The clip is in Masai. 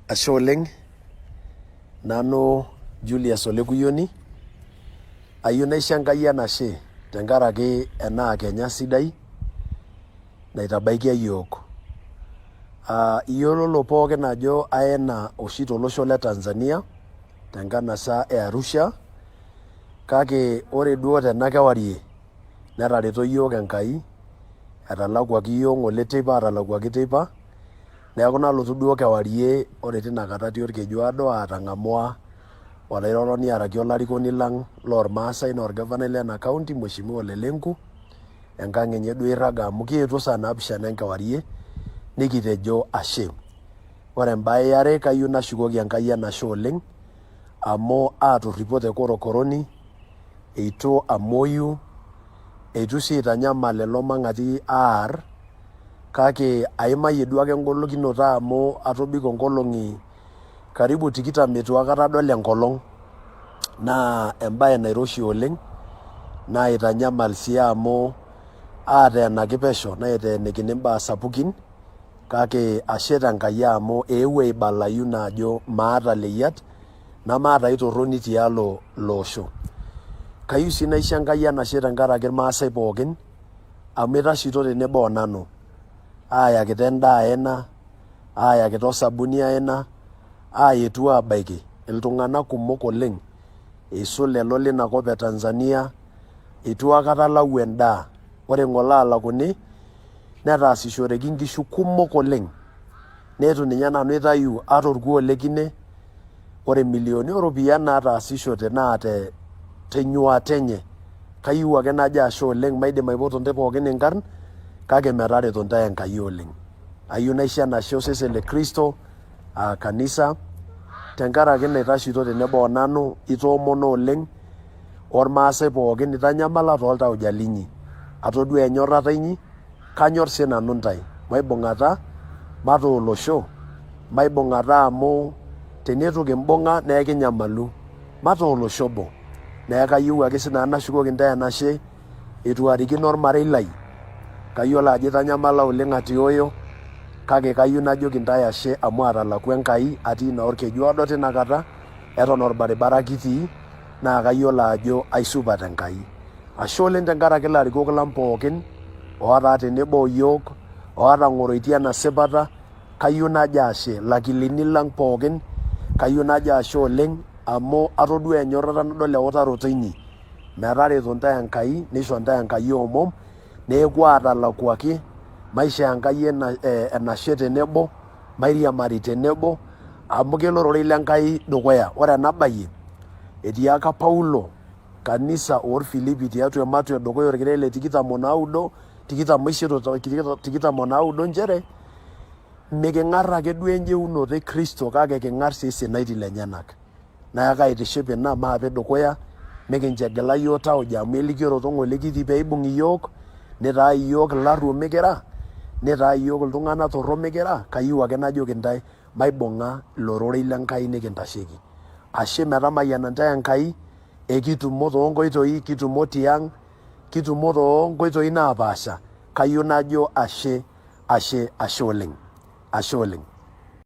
Ashe oleng, nanu Julius Olekuyoni, ayieu naisho Enkai enashe tenkaraki ena kenya sidai naitabaikia yiok. Iyiololo pookin ajo aena oshi tolosho le Tanzania tenkanasa e Arusha, kake ore duo tena kewarie netareto yiok Enkai, etalakwaki yiok ng'ole teipa atalakwaki teipa, neeku nalotu duo kewarie ore tinakata atii orkeju aado atang'amua olairoroni araki olarikoni lang lormaasai naa orgavanai lena kaunti Mheshimiwa Olenkapu enkang enye duo irraga amu kietuo saa 7 enkewarie nikitejo ashe. Ore embae yare kayieu nashukoki Enkai enashe oleng amu aatorripo te korokoroni, eitu amoyu, eitu sii aitanyamal lelo mang'ati aar, kake aimayie duake engolikinoto amu atobiko nkolong'i karibu 20 eitu aikata adol enkolong, naa embae nairoshi oleng naitanyamal sii amu ateenaki pesho naiteenikini mbaa sapukin, kake ashe Enkai amu eewuo aibalayu naa ajo maata leyiat namaata ai torroni tialo ilo osho. Kayieu sii naisho Enkai enashe tenkaraki irmaasai pookin amu itasheito tenebo onanu aayakita endaa aena, aayakita osabuni aena, aayetu aabaiki iltung'anak kumok oleng eisul lelo lina kop e Tanzania, eitu aikata alau endaa. Ore ng'ole alakuni netaasishoreki nkishu kumok oleng, neitu ninye nanu aitayu ata orkuo le kine. Ore milioni ooropiyiani nataasishote naa tenyuata enye. Kayieu ake najo ashe oleng, maidim aipoto ntae pookin inkarn, kake metareto ntae Enkai oleng. Ayieu naisho enashe osesen le Kristo kanisa tenkaraki naitasheito tenebo onanu, itoomono oleng ormaasai pookin, itanyamala tooltauja linyi. Atodua enyorrata inyi, kanyorr sii nanu ntae. Maibung'ata, matoolosho, maibung'ata amu teneitu kimbung'a naa kinyamalu. Matoolosho obo. Neeku kayieu ake sinanu nashukoki ntae enashe eitu arikino ormarei lai. Kayiolo ajo itanyamala oleng atioyo, kake kayieu najoki ntae ashe amu atalakua Enkai, atii naa orkeju aado tinakata, eton orbaribara kitii, naa kayiolo ajo aisupat Enkai. Ashe oleng tenkaraki ilarikok lang pookin otaa tenebo oyiok, ootang'oroitie ena sipata, kayieu najo ashe. Lakilini lang pookin, kayieu najo ashe oleng amu atodua enyorrata nadol eutaroto inyi. Metareto ntae Enkai, nisho ntae Enkai omom, neeku atalakwaki, maishoo Enkai enashe tenebo, mairiamari tenebo, amu kelo ororei lenkai dukuya. Ore enabayie etii aka Paulo kanisa orfilipi tiatua ematua edukuya orkerenket le 28 nchere miking'arr ake duo enjeunoto e Kristo, kake king'arr sii isinaiti lenyenak. Neeku kaitiship ina maape dukuya, mikinchegela yiok tauja amu elikioroto ng'ole kitii peibung' iyiok, nitaa iyiok ilarruok mikira, nitaa iyiok iltung'anak torrok mikira. Kayieu ake najoki ntae maibung'a ilo rorei lenkai nikintasheki. Ashe metamayiana ntae Enkai, ekitumo toonkoitoi, kitumo tiang', kitumo toonkoitoi napaasha. Kayieu najo ashe, ashe, ashe oleng. Ashe oleng.